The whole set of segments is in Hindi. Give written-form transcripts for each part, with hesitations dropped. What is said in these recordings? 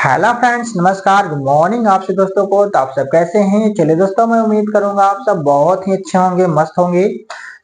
हेलो फ्रेंड्स, नमस्कार, गुड मॉर्निंग आप सब दोस्तों को। तो आप सब कैसे हैं? चलिए दोस्तों, मैं उम्मीद करूंगा आप सब बहुत ही अच्छे होंगे, मस्त होंगे।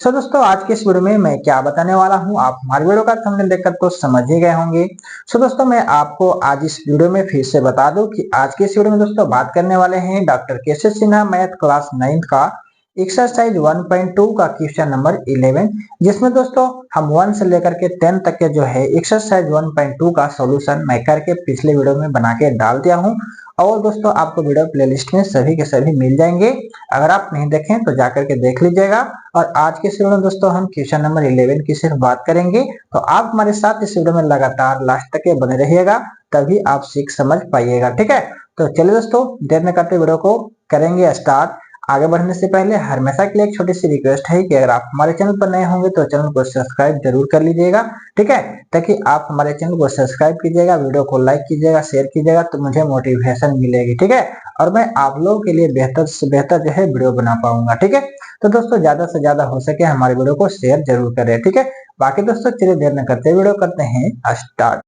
सो दोस्तों, आज के इस वीडियो में मैं क्या बताने वाला हूं, आप हमारे वीडियो का थंबनेल देखकर तो समझ ही गए होंगे। सो दोस्तों, मैं आपको आज इस वीडियो में फिर से बता दूं कि आज के इस वीडियो में दोस्तों बात करने वाले हैं doctor Keshav Sinha math class 9th का एक्सरसाइज 1.2 का क्वेश्चन नंबर 11, जिसमें दोस्तों हम 1 से लेकर के 10 तक के जो है एक्सरसाइज 1.2 का सॉल्यूशन मैं करके पिछले वीडियो में बना के डाल दिया हूं। और दोस्तों आपको वीडियो प्लेलिस्ट में सभी के सभी मिल जाएंगे। अगर आप नहीं देखें तो जाकर के देख लीजिएगा। और आज के इस वीडियो में दोस्तों हम क्वेश्चन नंबर 11 की सिर्फ बात करेंगे, तो आप हमारे साथ इस वीडियो में लगातार लास्ट तक बने रहिएगा, तभी आप सीख समझ पाइएगा। ठीक है, तो चलिए दोस्तों, देर न करते वीडियो को करेंगे स्टार्ट। आगे बढ़ने से पहले हमेशा के लिए एक छोटी सी रिक्वेस्ट है कि अगर आप हमारे चैनल पर नए होंगे तो चैनल को सब्सक्राइब जरूर कर लीजिएगा। ठीक है, ताकि आप हमारे चैनल को सब्सक्राइब कीजिएगा, वीडियो को लाइक कीजिएगा, शेयर कीजिएगा, तो मुझे मोटिवेशन मिलेगी। ठीक है, और मैं आप लोगों के लिए बेहतर से बेहतर जो है वीडियो बना पाऊंगा। ठीक है, तो दोस्तों ज्यादा से ज्यादा हो सके हमारे वीडियो को शेयर जरूर करें। ठीक है, बाकी दोस्तों चलिए देर न करते वीडियो करते हैं स्टार्ट।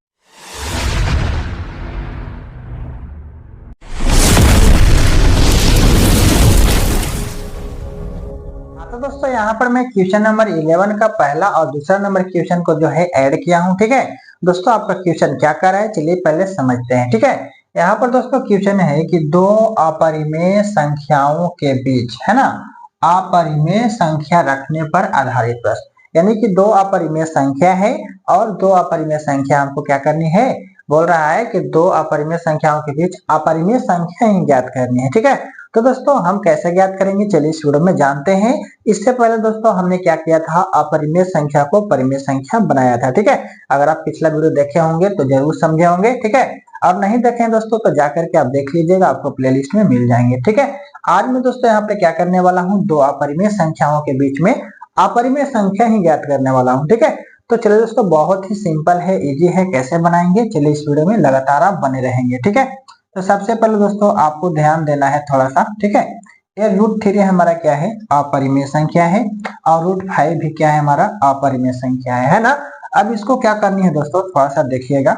तो दोस्तों यहाँ पर मैं क्वेश्चन नंबर 11 का पहला और दूसरा नंबर क्वेश्चन को जो है ऐड किया हूँ। ठीक है दोस्तों, आपका क्वेश्चन क्या कर रहा है चलिए पहले समझते हैं। ठीक है, यहाँ पर दोस्तों क्वेश्चन है कि दो अपरिमेय संख्याओं के बीच, है ना, अपरिमेय संख्या रखने पर आधारित प्रश्न। यानी कि दो अपरिमेय संख्या है और दो अपरिमेय संख्या हमको क्या करनी है, बोल रहा है कि दो अपरिमेय संख्याओं के बीच अपरिमेय संख्या ही ज्ञात करनी है। ठीक है, तो दोस्तों हम कैसे ज्ञात करेंगे चलिए इस वीडियो में जानते हैं। इससे पहले दोस्तों हमने क्या किया था, अपरिमेय संख्या को परिमेय संख्या बनाया था। ठीक है, अगर आप पिछला वीडियो देखे होंगे तो जरूर समझे होंगे। ठीक है, और नहीं देखे दोस्तों तो जाकर के आप देख लीजिएगा, आपको प्लेलिस्ट में मिल जाएंगे। ठीक है, आज मैं दोस्तों यहाँ पे क्या करने वाला हूँ, दो अपरिमेय संख्याओं के बीच में अपरिमेय संख्या ही ज्ञात करने वाला हूँ। ठीक है, तो चलिए दोस्तों बहुत ही सिंपल है, इजी है, कैसे बनाएंगे चलिए इस वीडियो में लगातार आप बने रहेंगे। ठीक है, तो सबसे पहले दोस्तों आपको ध्यान देना है थोड़ा सा। ठीक है, ये √3 हमारा क्या है, अपरिमेय संख्या है, और √5 भी क्या है, हमारा अपरिमेय संख्या है ना। अब इसको क्या करनी है दोस्तों, थोड़ा सा देखिएगा।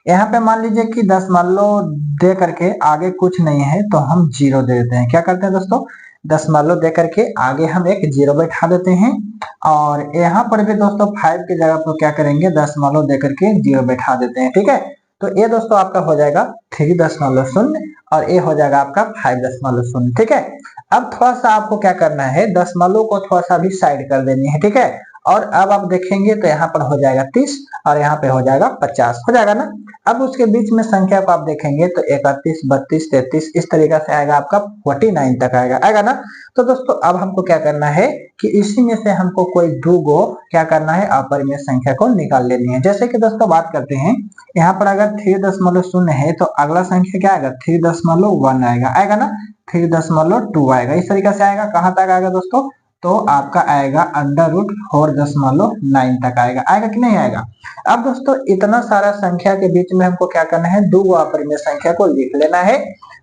यहाँ पे मान लीजिए कि 10 मान लो दे करके आगे कुछ नहीं है तो हम 0 दे देते हैं। क्या करते हैं दोस्तों, 10 मान लो दे करके आगे हम एक 0 बैठा देते हैं। और यहाँ पर भी दोस्तों 5 की जगह पर क्या करेंगे, 10 मान लो दे करके 0 बैठा देते हैं। ठीक है, तो ये दोस्तों आपका हो जाएगा 3.0 और ये हो जाएगा आपका 5.0। ठीक है, अब थोड़ा सा आपको क्या करना है, 10 मालों को थोड़ा सा भी साइड कर देनी है। ठीक है, और अब आप देखेंगे तो यहाँ पर हो जाएगा 30 और यहाँ पे हो जाएगा 50, हो जाएगा ना। अब उसके बीच में संख्या को आप देखेंगे तो 31, 32, 33 इस तरीका से आएगा, आपका 49 तक आएगा ना। तो दोस्तों अब हमको क्या करना है कि इसी में से हमको कोई दो गो क्या करना है, अपरिमेय संख्या को निकाल लेनी है। जैसे कि दोस्तों बात करते हैं, यहाँ पर अगर 3.0 है तो अगला संख्या क्या आएगा, 3.1 आएगा ना, 3.2 आएगा, इस तरीके से आएगा। कहाँ तक आएगा दोस्तों, तो आपका आएगा √4.9 तक आएगा कि नहीं आएगा। अब दोस्तों इतना सारा संख्या के बीच में हमको क्या करना है, दो अपरिमेय संख्या को लिख लेना है।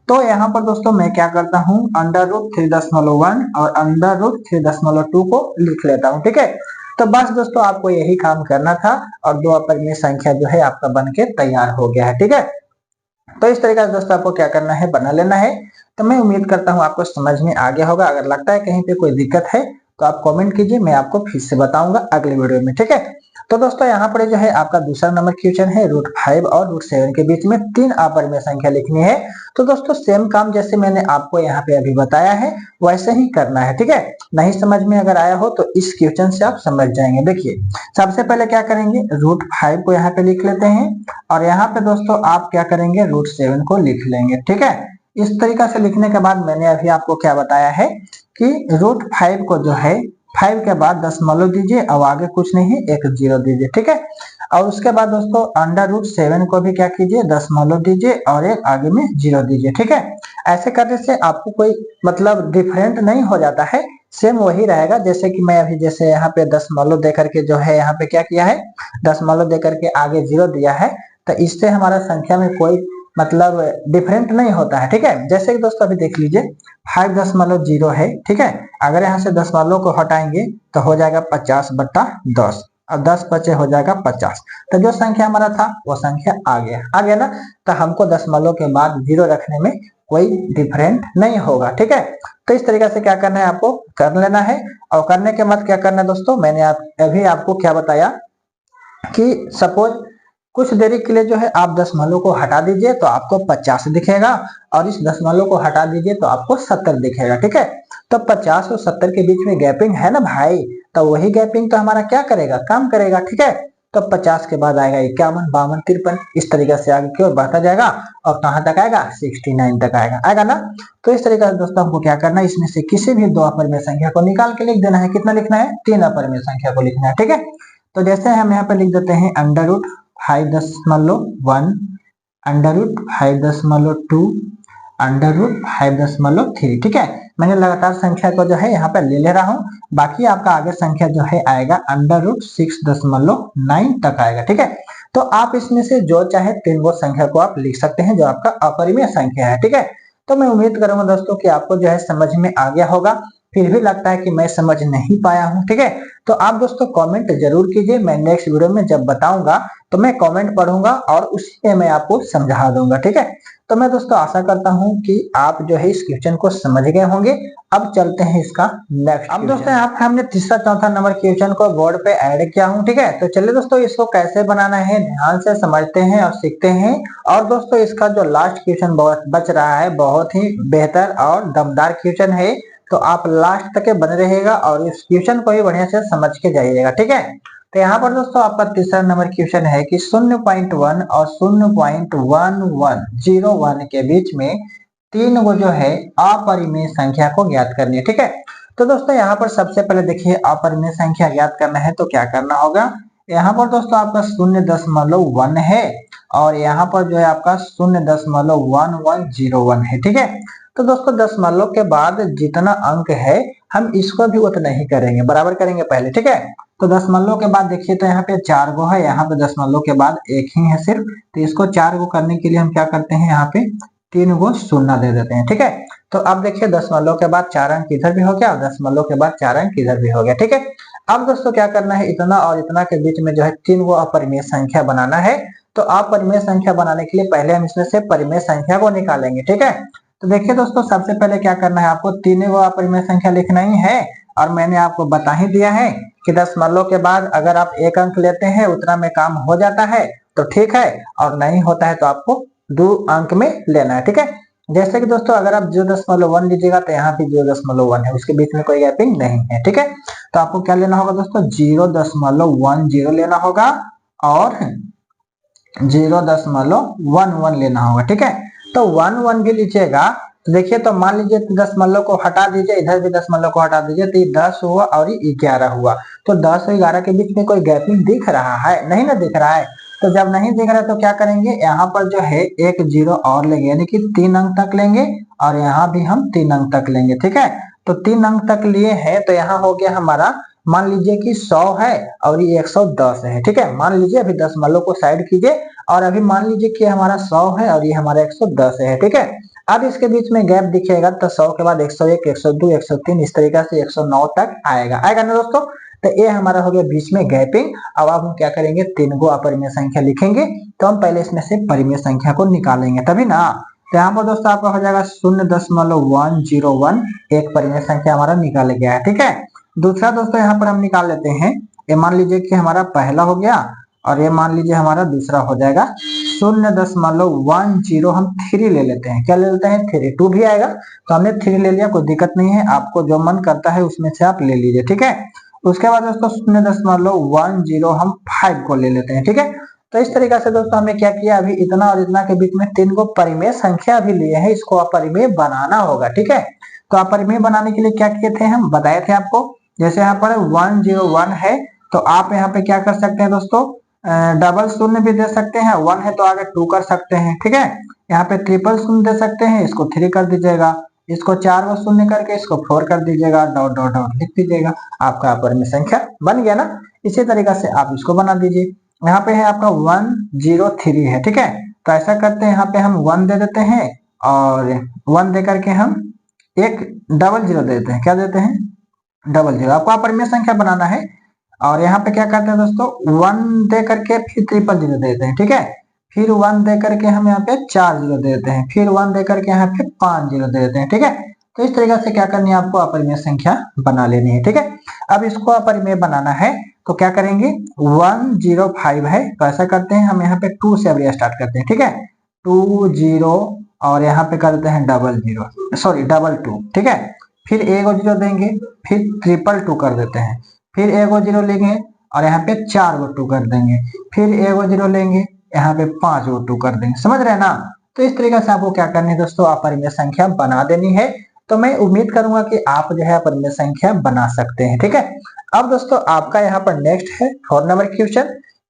तो यहाँ पर दोस्तों मैं क्या करता हूँ, √3.1 और √3.2 को लिख लेता हूँ। ठीक है, तो बस दोस्तों आपको यही काम करना था और दो अपरिमेय संख्या जो है आपका बन के तैयार हो गया है। ठीक है, तो इस तरीके से दोस्तों आपको क्या करना है, बना लेना है। तो मैं उम्मीद करता हूँ आपको समझ में आ गया होगा। अगर लगता है कहीं पे कोई दिक्कत है तो आप कमेंट कीजिए, मैं आपको फिर से बताऊंगा अगले वीडियो में। ठीक है, तो दोस्तों यहाँ पर जो है आपका दूसरा नंबर क्वेश्चन है, √5 और √7 के बीच में तीन अपरिमेय संख्या लिखनी है। तो दोस्तों सेम काम जैसे मैंने आपको यहाँ पे अभी बताया है वैसे ही करना है। ठीक है, नहीं समझ में अगर आया हो तो इस क्वेश्चन से आप समझ जाएंगे। देखिए सबसे पहले क्या करेंगे, √5 को यहाँ पे लिख लेते हैं और यहाँ पे दोस्तों आप क्या करेंगे, √7 को लिख लेंगे। ठीक है, इस तरीका से लिखने के बाद मैंने अभी आपको क्या बताया है कि √5 को जो है 5 के बाद 10 मान दीजिए और आगे कुछ नहीं है, एक 0 दीजिए। ठीक है, और उसके बाद दोस्तों √7 को भी क्या कीजिए, 10 मान दीजिए और एक आगे में 0 दीजिए। ठीक है, ऐसे करने से आपको कोई मतलब डिफरेंट नहीं हो जाता है, सेम वही रहेगा। जैसे कि मैं अभी जैसे यहाँ पे 10 मान दे करके जो है यहाँ पे क्या किया है, 10 मान दे करके आगे 0 दिया है, तो इससे हमारा संख्या में कोई मतलब डिफरेंट नहीं होता है। ठीक है, जैसे कि दोस्तों अभी देख लीजिए 5 10 मान लो 0 है। ठीक है, अगर यहाँ से 10 मान लो को हटाएंगे तो हो जाएगा 50/10। और 10 बचे हो जाएगा 50। तो जो संख्या हमारा था वो संख्या आ गया ना। तो हमको दशमलव के बाद 0 रखने में कोई डिफरेंट नहीं होगा, ठीक है। तो इस तरीके से क्या करना है, आपको कर लेना है। और करने के बाद क्या करना है दोस्तों, मैंने अभी आपको क्या बताया कि सपोज कुछ देरी के लिए जो है आप दशमलव को हटा दीजिए तो आपको 50 दिखेगा, और इस दशमलव को हटा दीजिए तो आपको 70 दिखेगा, ठीक है। तो 50 और 70 के बीच में गैपिंग है ना भाई, तो वही गैपिंग तो हमारा क्या करेगा, काम करेगा, ठीक है। तो 50 के बाद आएगा 51, 52, 53, इस तरीके से आगे की ओर बढ़ता जाएगा और कहां तक आएगा, 69 तक आएगा ना। तो इस तरीके से दोस्तों हमको क्या करना है, इसमें से किसी भी दो अपरिमेय संख्या को निकाल के लिख देना है। कितना लिखना है, 3 अपरिमेय संख्या को लिखना है, ठीक है। तो जैसे हम यहाँ पे लिख देते हैं √5.1, √5.2, √5.3, ठीक है। मैंने लगातार संख्या को जो है यहाँ पे ले रहा हूँ, बाकी आपका आगे संख्या जो है आएगा √6.9 तक आएगा, ठीक है। तो आप इसमें से जो चाहे 3 वो संख्या को आप लिख सकते हैं जो आपका अपरिमेय संख्या है, ठीक है। तो मैं उम्मीद करूंगा दोस्तों कि आपको जो है समझ में आ गया होगा। फिर भी लगता है कि मैं समझ नहीं पाया हूँ, ठीक है, तो आप दोस्तों कमेंट जरूर कीजिए। मैं नेक्स्ट वीडियो में जब बताऊंगा तो मैं कमेंट पढ़ूंगा और उसी में मैं आपको समझा दूंगा, ठीक है। तो मैं दोस्तों आशा करता हूं कि आप जो है इस क्वेश्चन को समझ गए होंगे। अब चलते हैं इसका नेक्स्ट। अब दोस्तों यहाँ पे हमने तीसरा चौथा नंबर क्वेश्चन को बोर्ड पे ऐड किया हूं, ठीक है। तो चलिए दोस्तों इसको कैसे बनाना है ध्यान से समझते हैं और सीखते हैं। और दोस्तों इसका जो लास्ट क्वेश्चन बच रहा है बहुत ही बेहतर और दमदार क्वेश्चन है, तो आप लास्ट तक बने रहिएगा और इस क्वेश्चन को ही बढ़िया से समझ के जाइएगा, ठीक है। तो यहाँ पर दोस्तों आपका तीसरा नंबर क्वेश्चन है कि 0.1 और 0.1101 के बीच में 3 वो जो है अपरिमेय संख्या को ज्ञात करनी है, ठीक है। तो दोस्तों यहाँ पर सबसे पहले देखिए अपरिमेय संख्या ज्ञात करना है तो क्या करना होगा, यहाँ पर दोस्तों आपका 0.1 है और यहाँ पर जो है आपका 0.1101 है, ठीक है। तो दोस्तों दशमलव के बाद जितना अंक है हम इसको भी उतना ही करेंगे, बराबर करेंगे पहले, ठीक है। तो दशमलव के बाद देखिए तो यहाँ पे 4 गो है, यहाँ पे दशमलव के बाद एक ही है सिर्फ, तो इसको 4 गो करने के लिए हम क्या करते हैं, यहाँ पे 3 गो शून्य दे देते हैं, ठीक है। तो अब देखिए दशमलव के बाद 4 अंक इधर भी हो गया और दशमलव के बाद 4 अंक इधर भी हो गया, ठीक है। अब दोस्तों क्या करना है, इतना और इतना के बीच में जो है 3 गो अपरिमेय संख्या बनाना है। तो अपरिमेय संख्या बनाने के लिए पहले हम इसमें से परिमेय संख्या को निकालेंगे, ठीक है। तो देखिए दोस्तों सबसे पहले क्या करना है, आपको 3 गो अपरिमेय संख्या लिखना ही है और मैंने आपको बता ही दिया है कि दशमलव के बाद अगर आप 1 अंक लेते हैं उतना में काम हो जाता है तो ठीक है, और नहीं होता है तो आपको 2 अंक में लेना है, ठीक है। जैसे कि दोस्तों अगर आप 0.1 लीजिएगा तो यहाँ भी 0.1 है, उसके बीच में कोई गैपिंग नहीं है, ठीक है। तो आपको क्या लेना होगा दोस्तों, 0.10 लेना होगा और 0.11 लेना होगा, ठीक है। तो 1 भी लीजिएगा तो देखिए, तो मान लीजिए दशमलव को हटा दीजिए, इधर भी दशमलव को हटा दीजिए तो ये 10 हुआ और ये 11 हुआ। तो 10 और 11 के बीच में कोई गैपिंग दिख रहा है, नहीं ना दिख रहा है। तो जब नहीं दिख रहा है तो क्या करेंगे, यहाँ पर जो है एक 0 और लेंगे, यानी कि 3 अंक तक लेंगे और यहाँ भी हम 3 अंक तक लेंगे, ठीक है। तो 3 अंक तक लिए हैं तो यहाँ हो गया हमारा, मान लीजिए कि 100 है और ये 110 है, ठीक है। मान लीजिए अभी दशमलव को साइड कीजिए और अभी मान लीजिए कि हमारा 100 है और ये हमारा 110 है, ठीक है। अब इसके बीच में गैप दिखेगा तो 100 के बाद 101, 102, 103 इस तरीके से 109 तक आएगा ना दोस्तों। तो ये हमारा हो गया बीच में गैपिंग। अब हम क्या करेंगे, 3 गो अपरिमेय संख्या लिखेंगे, तो हम पहले इसमें से परिमेय संख्या को निकालेंगे तभी ना। तो यहाँ पर दोस्तों आपका हो जाएगा 0.101, एक परिमेय संख्या हमारा निकाल गया है, ठीक है। दूसरा दोस्तों यहाँ पर हम निकाल लेते हैं, ये मान लीजिए कि हमारा पहला हो गया और ये मान लीजिए हमारा दूसरा हो जाएगा 0.10 हम 3 ले लेते हैं, क्या ले लेते हैं 3, 2 भी आएगा तो हमने 3 ले लिया, कोई दिक्कत नहीं है, आपको जो मन करता है उसमें से आप ले लीजिए, ठीक है। उसके बाद दोस्तों 0.10 हम 5 को ले लेते हैं, ठीक है। तो इस तरीके से दोस्तों हमने क्या किया, अभी इतना और इतना के बीच में 3 को परिमेय संख्या भी लिए हैं, इसको अपरिमेय बनाना होगा, ठीक है। तो अपरिमेय बनाने के लिए क्या किए थे, हम बताए थे आपको, जैसे यहाँ पर 101 है तो आप यहाँ पे क्या कर सकते हैं दोस्तों, डबल शून्य भी दे सकते हैं, 1 है तो आगे 2 कर सकते हैं, ठीक है। यहाँ पे ट्रिपल शून्य दे सकते हैं, इसको 3 कर दीजिएगा, इसको 4 को शून्य करके इसको 4 कर दीजिएगा, डॉट डॉट डॉट लिख दीजिएगा, आपका अपरिमेय संख्या बन गया ना। इसी तरीके से आप इसको बना दीजिए। यहाँ पे है आपका 103 है, ठीक है। तो ऐसा करते हैं, यहाँ पे हम 1 दे देते हैं और 1 दे करके हम एक 00 देते हैं, क्या देते हैं 00। आपको अपरिमेय संख्या बनाना है और यहाँ पे क्या करते हैं दोस्तों, 1 दे करके फिर 000 देते हैं, ठीक है। फिर 1 दे करके हम यहाँ पे 4 0 देते हैं, फिर 1 दे करके यहाँ पे 5 0 देते हैं, ठीक है। तो इस तरीके से क्या करनी है आपको, अपरिमेय संख्या बना लेनी है, ठीक है। अब इसको अपरिमेय बनाना है तो क्या करेंगे, 105 है तो ऐसा करते हैं हम यहाँ पे 2 से अभी स्टार्ट करते हैं, ठीक है। 2 0 और यहाँ पे कर देते हैं 2 ठीक है। फिर 1 0 देंगे, फिर 2 कर देते हैं, फिर 1 0 लेंगे और यहाँ पे 4 2 कर देंगे, फिर 1 0 लेंगे, यहाँ पे 5 2 कर देंगे, समझ रहे हैं ना। तो इस तरीके से आपको क्या करनी है दोस्तों, अपरिमेय संख्या बना देनी है। तो मैं उम्मीद करूंगा कि आप जो है अपरिमेय संख्या बना सकते हैं, ठीक है। अब दोस्तों आपका यहाँ पर नेक्स्ट है 4 नंबर क्वेश्चन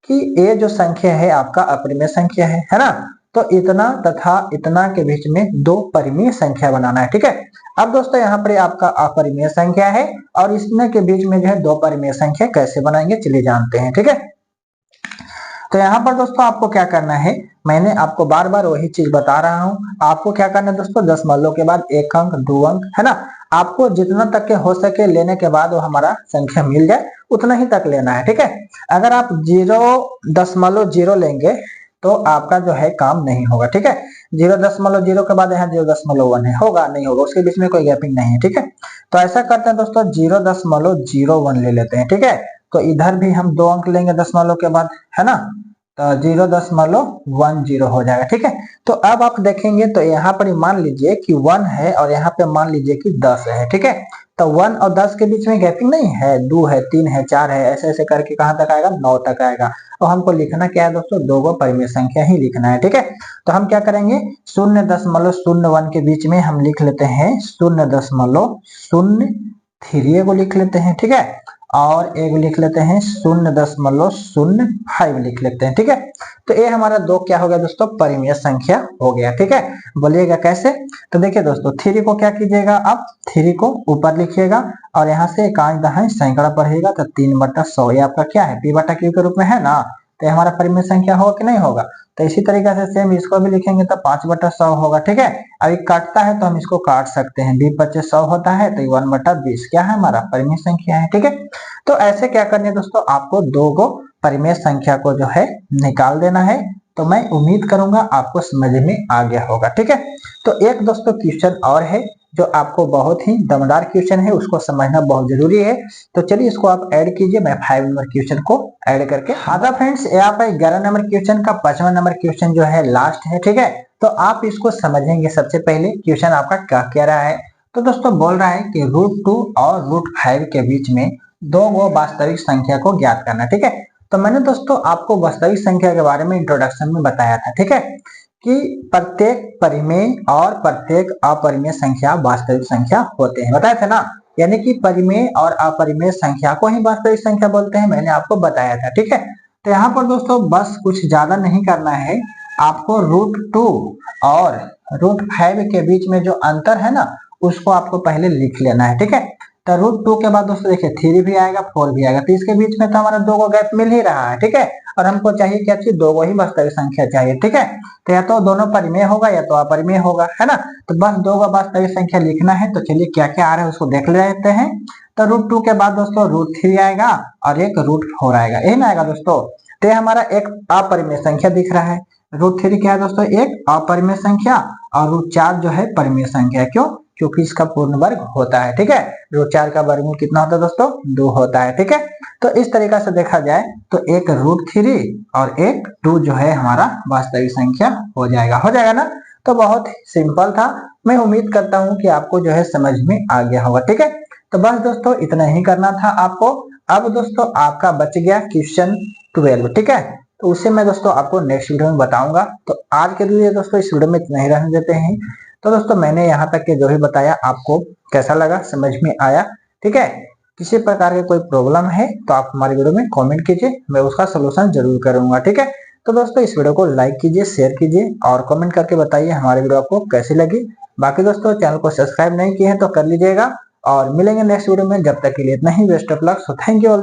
कि ये जो संख्या है आपका अपरिमेय संख्या है ना। तो इतना तथा इतना के बीच में 2 परिमेय संख्या बनाना है, ठीक है। अब दोस्तों यहाँ पर आपका अपरिमेय संख्या है और इसमें के बीच में जो है 2 परिमेय संख्या कैसे बनाएंगे चलिए जानते हैं, ठीक है। तो यहाँ पर दोस्तों आपको क्या करना है, मैंने आपको बार बार वही चीज बता रहा हूँ, आपको क्या करना है दोस्तों, दशमलव के बाद 1 अंक 2 अंक है ना, आपको जितना तक के हो सके लेने के बाद वो हमारा संख्या मिल जाए उतना ही तक लेना है, ठीक है। अगर आप 0.0 लेंगे तो आपका जो है काम नहीं होगा, ठीक है। 0.0 के बाद यहाँ 0.1 है, होगा नहीं होगा, उसके बीच में कोई गैपिंग नहीं है, ठीक है। तो ऐसा करते हैं दोस्तों 0.01 ले लेते हैं, ठीक है। तो इधर भी हम 2 अंक लेंगे दशमलव के बाद, है ना। तो 0.10 हो जाएगा, ठीक है। तो अब आप देखेंगे तो यहाँ पर मान लीजिए कि 1 है और यहाँ पे मान लीजिए कि 10 है, ठीक है। तो 1 और 10 के बीच में गैपिंग नहीं है, 2 है 3 है 4 है, ऐसे ऐसे करके कहाँ तक आएगा, 9 तक आएगा। और हमको लिखना क्या है दोस्तों, 2 गो परिमेय संख्या ही लिखना है, ठीक है। तो हम क्या करेंगे, 0.01 के बीच में हम लिख लेते हैं 0.03 को लिख लेते हैं, ठीक है। और एक लिख लेते हैं 0.05 लिख लेते हैं, ठीक है। तो ये हमारा 2 क्या हो गया दोस्तों, परिमेय संख्या हो गया, ठीक है। बोलिएगा कैसे, तो देखिए दोस्तों 3 को क्या कीजिएगा, आप 3 को ऊपर लिखिएगा और यहाँ से 1 दहाई सैकड़ा पढ़ेगा तो 3/100 ये आपका क्या है, p/q के रूप में है ना। तो हमारा परिमेय संख्या होगा कि नहीं होगा। तो इसी तरीके से सेम इसको भी लिखेंगे तो 5/100 होगा, ठीक है। अभी काटता है तो हम इसको काट सकते हैं, 20/100 होता है तो 1/20 क्या है हमारा परिमेय संख्या है, ठीक है। तो ऐसे क्या करनी है दोस्तों, आपको 2 गो परिमेय संख्या को जो है निकाल देना है। तो मैं उम्मीद करूंगा आपको समझ में आ गया होगा, ठीक है। तो एक दोस्तों क्वेश्चन और है जो आपको बहुत ही दमदार क्वेश्चन है, उसको समझना बहुत जरूरी है। तो चलिए इसको आप ऐड कीजिए, मैं 5 नंबर क्वेश्चन को ऐड करके आता फ्रेंड्स। यहाँ पे 11 नंबर क्वेश्चन का 5वां नंबर क्वेश्चन जो है लास्ट है, ठीक है। तो आप इसको समझेंगे, सबसे पहले क्वेश्चन आपका क्या कह रहा है। तो दोस्तों बोल रहा है कि √2 और √5 के बीच में 2 गो वास्तविक संख्या को ज्ञात करना, ठीक है। तो मैंने दोस्तों आपको वास्तविक संख्या के बारे में इंट्रोडक्शन में बताया था, ठीक है, कि प्रत्येक परिमेय और प्रत्येक अपरिमेय संख्या वास्तविक संख्या होते हैं, बताए थे ना। यानी कि परिमेय और अपरिमेय संख्या को ही वास्तविक संख्या बोलते हैं, मैंने आपको बताया था, ठीक है। तो यहाँ पर दोस्तों बस कुछ ज्यादा नहीं करना है, आपको √2 और √5 के बीच में जो अंतर है ना उसको आपको पहले लिख लेना है, ठीक है। तो √2 के बाद दोस्तों देखिए 3 भी आएगा 4 भी आएगा, तो इसके बीच में तो हमारा 2 को गैप मिल ही रहा है, ठीक है। और हमको चाहिए क्या चीज, 2 को ही वास्तविक संख्या चाहिए, ठीक है। तो या तो दोनों परिमेय होगा या तो अपरिमेय होगा, है ना। तो बस 2 का वास्तविक संख्या लिखना है। तो चलिए क्या क्या आ रहा है उसको देख लेते हैं। तो √2 के बाद दोस्तों √3 आएगा और एक √4 आएगा, यही ना आएगा दोस्तों। तो हमारा एक अपरिमेय संख्या दिख रहा है। √3 क्या है दोस्तों, एक अपरिमेय संख्या, और √4 जो है परिमेय संख्या, क्यों, क्योंकि इसका पूर्ण वर्ग होता है, ठीक है। √4 का वर्गमूल कितना होता है दोस्तों, 2 होता है, ठीक है। तो इस तरीका से देखा जाए तो एक √3 और एक 2 जो है हमारा वास्तविक संख्या हो जाएगा ना। तो बहुत सिंपल था, मैं उम्मीद करता हूं कि आपको जो है समझ में आ गया होगा, ठीक है। तो बस दोस्तों इतना ही करना था आपको। अब दोस्तों आपका बच गया क्वेश्चन 12, ठीक है। तो उसे मैं दोस्तों आपको नेक्स्ट वीडियो में बताऊंगा। तो आज के लिए दोस्तों इस वीडियो में इतना ही रहने देते हैं। तो दोस्तों मैंने यहाँ तक के जो भी बताया आपको कैसा लगा, समझ में आया, ठीक है। किसी प्रकार के कोई प्रॉब्लम है तो आप हमारे वीडियो में कमेंट कीजिए, मैं उसका सोल्यूशन जरूर करूंगा, ठीक है। तो दोस्तों इस वीडियो को लाइक कीजिए, शेयर कीजिए और कमेंट करके बताइए हमारी वीडियो आपको कैसी लगी। बाकी दोस्तों चैनल को सब्सक्राइब नहीं किए हैं तो कर लीजिएगा और मिलेंगे नेक्स्ट वीडियो में। जब तक के लिए इतना ही, best of luck, so thank you all.